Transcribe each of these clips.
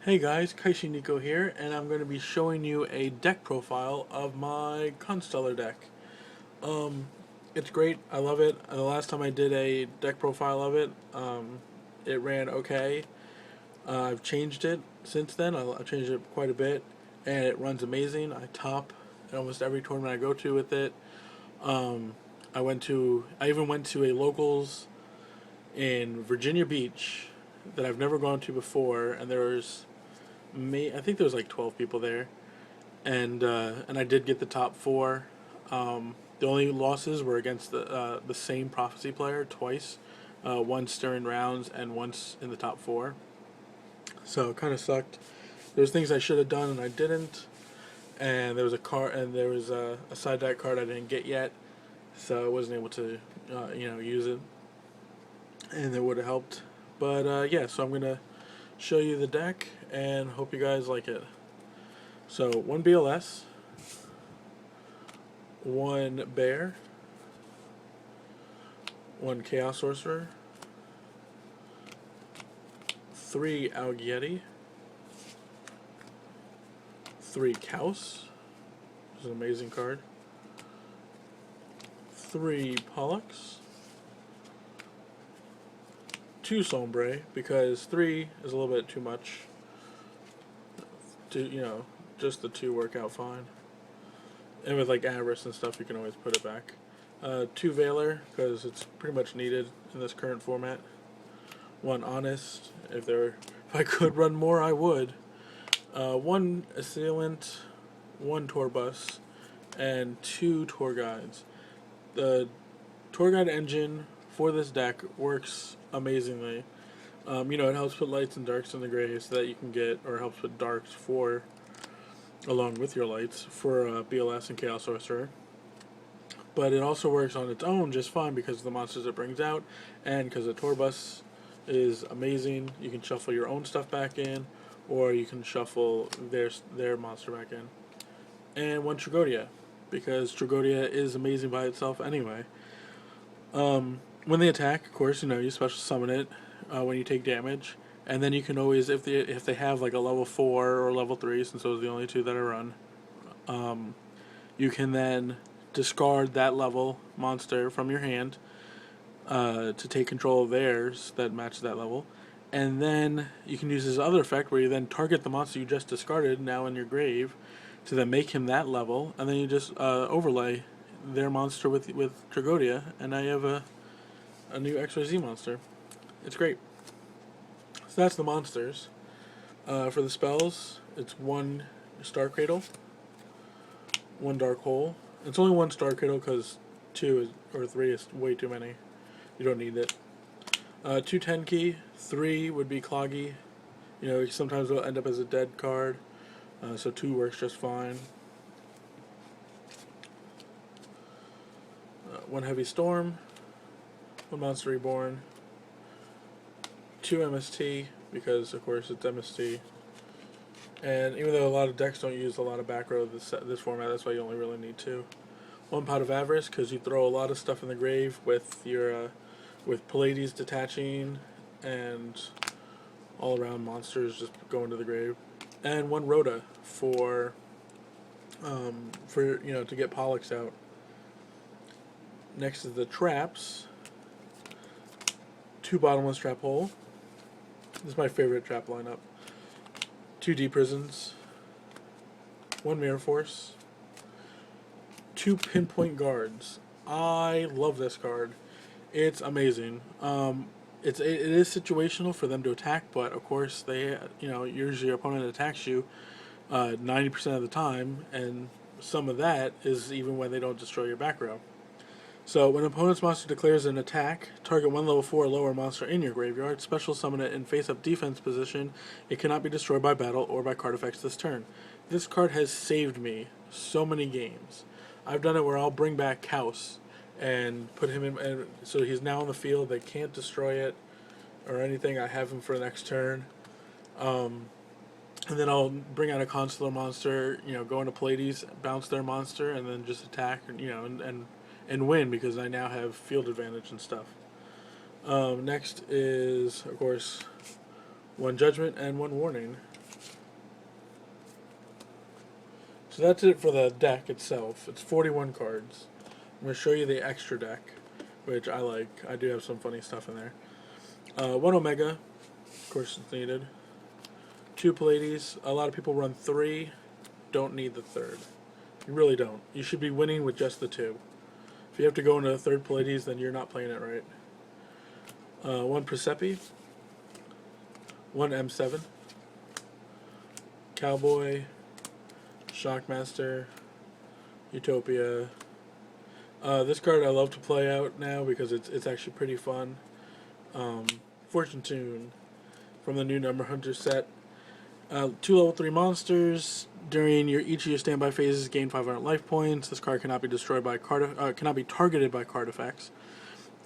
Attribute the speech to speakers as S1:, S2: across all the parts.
S1: Hey guys, Kaishi Nico here, and I'm going to be showing you a deck profile of my Constellar deck. Um, it's great, I love it. The last time I did a deck profile of it, it ran okay. I've changed it since then, I've changed it quite a bit, and it runs amazing. I top in almost every tournament I go to with it. Um, I even went to a locals in Virginia Beach that I've never gone to before, and I think there was like 12 people there, and I did get the top four. The only losses were against the same prophecy player twice, once during rounds and once in the top four. So it kind of sucked. There's things I should have done and I didn't, and there was a side deck card I didn't get yet, so I wasn't able to use it, and it would have helped. But yeah, so I'm gonna show you the deck and hope you guys like it. So one BLS, one Bear, one Chaos Sorcerer, three Algieti, three Kaus, which is an amazing card, three Pollux, two Sombre, because three is a little bit too much. Just the two work out fine. And with like Avarice and stuff, you can always put it back. Two Veiler, because it's pretty much needed in this current format. One Honest, if I could run more, I would. One Assailant, one Tour Bus, and two Tour Guides. The Tour Guide engine for this deck works amazingly. It helps put lights and darks in the gray so that you can get, or helps put darks along with your lights for BLS and Chaos Sorcerer. But it also works on its own just fine because of the monsters it brings out, and because the tour bus is amazing. You can shuffle your own stuff back in, or you can shuffle their monster back in. And one Tragodia, because Tragodia is amazing by itself anyway. When they attack, of course, you special summon it when you take damage, and then you can always, if they have like a level 4 or level 3, since those are the only two that I run, you can then discard that level monster from your hand to take control of theirs that match that level. And then you can use this other effect where you then target the monster you just discarded, now in your grave, to then make him that level, and then you just overlay their monster with Tragodia, and now you have a new XYZ monster. It's great. So that's the monsters. For the spells, it's one Star Cradle, one Dark Hole. It's only one Star Cradle because or three is way too many. You don't need it. Two Tenkey, three would be Cloggy. Sometimes it'll end up as a dead card, so two works just fine. One Heavy Storm, one Monster Reborn, two MST, because of course it's MST. And even though a lot of decks don't use a lot of back row this format, that's why you only really need two. One Pot of Avarice, because you throw a lot of stuff in the grave with your with Pallades detaching and all around monsters just going to the grave. And one Rhoda for to get Pollux out. Next is the traps. Two Bottomless Trap Hole. This is my favorite trap lineup. Two Deep Prisons. One Mirror Force. Two Pinpoint Guards. I love this card. It's amazing. It is situational for them to attack, but of course usually your opponent attacks you 90% of the time, and some of that is even when they don't destroy your back row. So when an opponent's monster declares an attack, target one level 4 or lower monster in your graveyard, special summon it in face-up defense position. It cannot be destroyed by battle or by card effects this turn. This card has saved me so many games. I've done it where I'll bring back Kaus and put him in, and so he's now on the field. They can't destroy it or anything. I have him for the next turn. And then I'll bring out a Constellar monster, go into Pallades, bounce their monster, and then just attack, and win because I now have field advantage and stuff. Next is, of course, one Judgment and one Warning. So that's it for the deck itself. It's 41 cards. I'm going to show you the extra deck, which I like. I do have some funny stuff in there. 1 Omega, of course it's needed. 2 Pallades. A lot of people run 3. Don't need the third. You really don't. You should be winning with just the 2. If you have to go into a third Pallades, then you're not playing it right. 1 Persepi. 1 M7. Cowboy. Shockmaster. Utopia. This card I love to play out now because it's actually pretty fun. Fortune Tune from the new Number Hunter set. 2 level 3 monsters. During each of your standby phases, gain 500 life points. This card cannot be destroyed by cannot be targeted by card effects.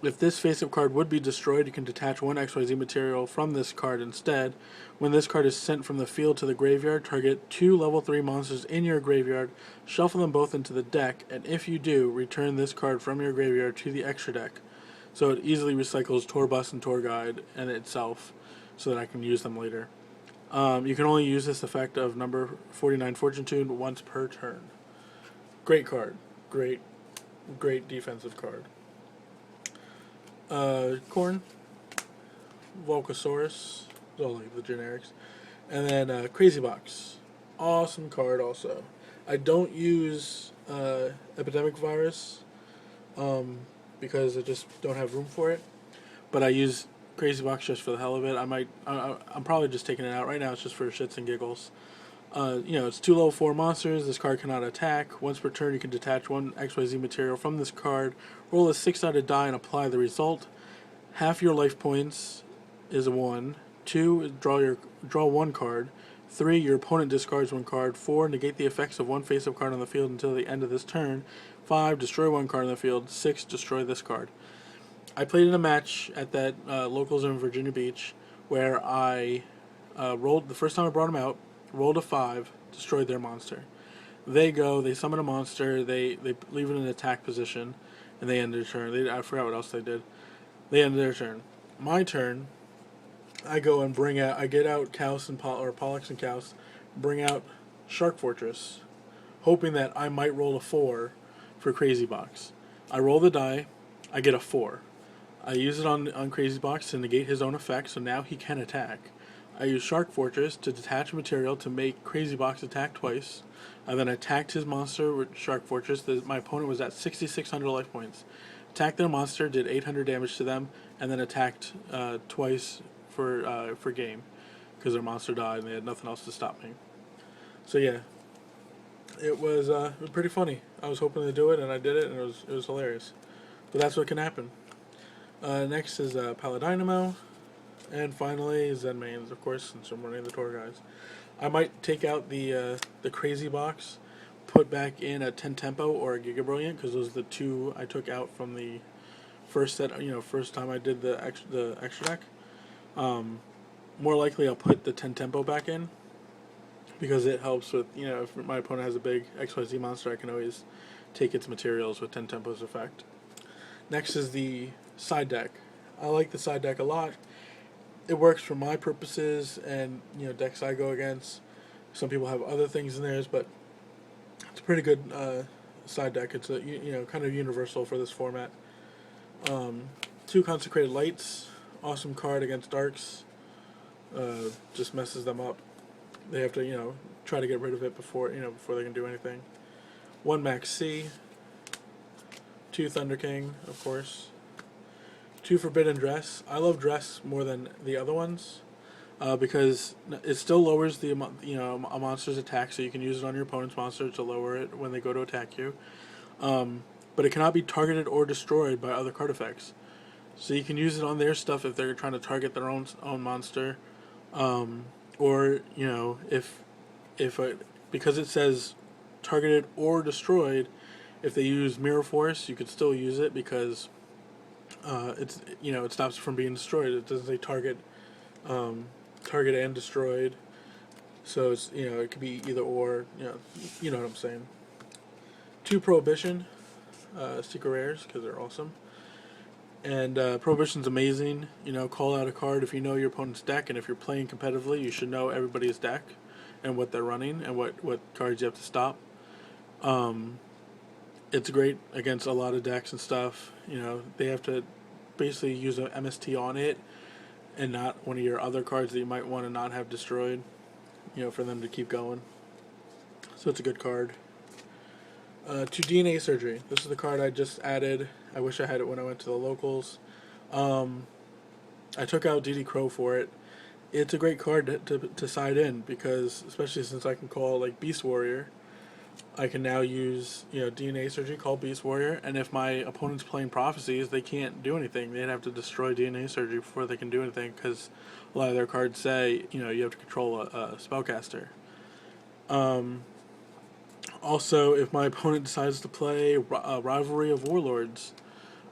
S1: If this face-up card would be destroyed, you can detach one XYZ material from this card instead. When this card is sent from the field to the graveyard, target 2 level 3 monsters in your graveyard, shuffle them both into the deck, and if you do, return this card from your graveyard to the extra deck. So it easily recycles Tour Bus and Tour Guide and itself, so that I can use them later. You can only use this effect of number 49 Fortune Tune once per turn. Great card. Great defensive card. Corn, Volcasaurus, all like the generics, and then Crazy Box, awesome card also. I don't use Epidemic Virus because I just don't have room for it, but I use Crazy Box just for the hell of it. I'm probably just taking it out right now. It's just for shits and giggles. It's 2 level 4 monsters. This card cannot attack. Once per turn, you can detach one XYZ material from this card, roll a 6-sided die, and apply the result. Half your life points is a 1. 2, draw 1 card. 3, your opponent discards 1 card. 4, negate the effects of one face-up card on the field until the end of this turn. 5, destroy 1 card on the field. 6, destroy this card. I played in a match at that locals in Virginia Beach where I rolled the first time I brought them out. Rolled a 5, destroyed their monster. They summon a monster, they leave it in an attack position, and they end their turn. I forgot what else they did. They end their turn. My turn, I go and I get out Kaus and Pollux and Kaus, bring out Shark Fortress, hoping that I might roll a 4 for Crazy Box. I roll the die, I get a 4. I use it on Crazy Box to negate his own effect, so now he can attack. I use Shark Fortress to detach material to make Crazy Box attack twice. I then attacked his monster with Shark Fortress. My opponent was at 6,600 life points. Attacked their monster, did 800 damage to them, and then attacked twice for game because their monster died and they had nothing else to stop me. So yeah, it was pretty funny. I was hoping to do it, and I did it, and it was hilarious. But that's what can happen. Next is Paladynamo. And finally, Zen Mains, of course, since I'm running the tour guys. I might take out the Crazy Box, put back in a 10 Tempo or a Giga Brilliant, because those are the 2 I took out from the first set. First time I did the extra deck. More likely, I'll put the 10 Tempo back in, because it helps with if my opponent has a big XYZ monster, I can always take its materials with 10 Tempo's effect. Next is the side deck. I like the side deck a lot. It works for my purposes and decks I go against. Some people have other things in theirs, but it's a pretty good side deck. It's a kind of universal for this format. 2 Consecrated Lights, awesome card against darks. Just messes them up. They have to try to get rid of it before they can do anything. 1 Max C. 2 Thunder King, of course. 2 Forbidden Dress. I love Dress more than the other ones because it still lowers the a monster's attack, so you can use it on your opponent's monster to lower it when they go to attack you. But it cannot be targeted or destroyed by other card effects. So you can use it on their stuff if they're trying to target their own monster, or because it says targeted or destroyed. If they use Mirror Force, you could still use it because it stops it from being destroyed. It doesn't say target and destroyed. So it's it could be either or. You know what I'm saying. 2 Prohibition, secret rares because they're awesome. And Prohibition's amazing. Call out a card if you know your opponent's deck, and if you're playing competitively, you should know everybody's deck and what they're running and what cards you have to stop. It's great against a lot of decks and stuff. You know, they have to basically use an MST on it and not one of your other cards that you might want to not have destroyed, you know, for them to keep going. So it's a good card. To DNA Surgery. This is the card I just added. I wish I had it when I went to the locals. I took out DD Crow for it. It's a great card to side in because, especially since I can call like Beast Warrior, I can now use, you know, DNA Surgery, call Beast Warrior, and if my opponent's playing Prophecies, they can't do anything. They'd have to destroy DNA Surgery before they can do anything because a lot of their cards say, you know, you have to control a spellcaster. Also, if my opponent decides to play Rivalry of Warlords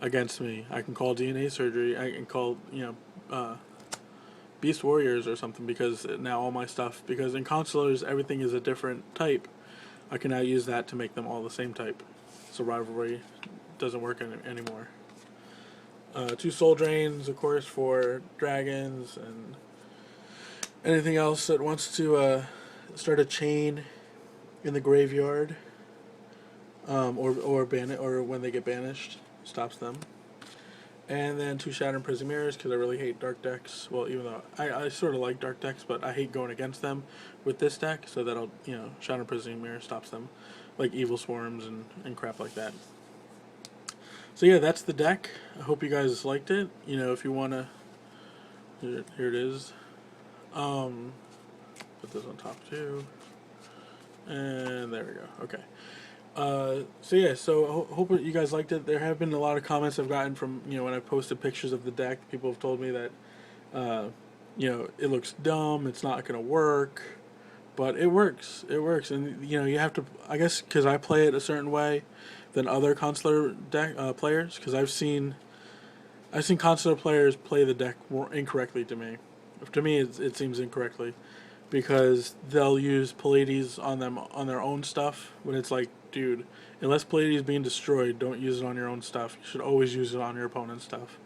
S1: against me, I can call DNA Surgery. I can call, you know, Beast Warriors or something because now all my stuff, because in Constellars everything is a different type, I can now use that to make them all the same type. So Rivalry doesn't work anymore. 2 Soul Drains, of course, for dragons and anything else that wants to start a chain in the graveyard, or ban it, or when they get banished, stops them. And then 2 Shattered Prison Mirrors because I really hate dark decks. Well, even though I sort of like dark decks, but I hate going against them with this deck. So that'll, you know, Shattered Prison Mirror stops them, like Evil Swarms and crap like that. So yeah, that's the deck. I hope you guys liked it. You know, if you wanna, here it is. Put this on top too. And there we go. Okay. So yeah, so hope you guys liked it. There have been a lot of comments I've gotten from, you know, when I posted pictures of the deck. People have told me that, you know, it looks dumb, it's not going to work, but it works. It works, and you know, you have to. I guess because I play it a certain way than other Constellar deck players, because I've seen Constellar players play the deck more incorrectly to me. To me, it seems incorrectly, because they'll use Pallades on them on their own stuff when it's like, dude, unless Pallades is being destroyed, don't use it on your own stuff. You should always use it on your opponent's stuff.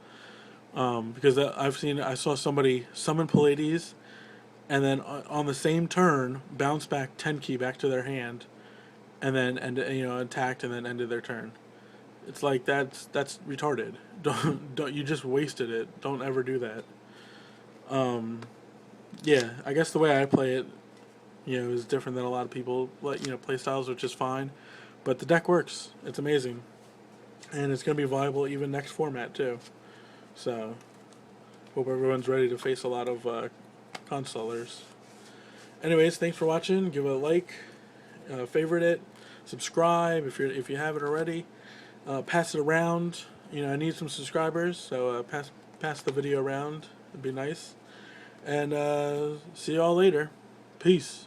S1: Because I saw somebody summon Pallades, and then on the same turn bounce back 10 key back to their hand, and then attacked and then ended their turn. It's like that's retarded. Don't you just wasted it? Don't ever do that. Yeah, I guess the way I play it, you know, is different than a lot of people, play styles, which is fine. But the deck works. It's amazing. And it's going to be viable even next format, too. So, hope everyone's ready to face a lot of Constellars. Anyways, thanks for watching. Give it a like, favorite it, subscribe if you haven't already. Pass it around. You know, I need some subscribers, so pass the video around. It'd be nice. And see y'all later. Peace.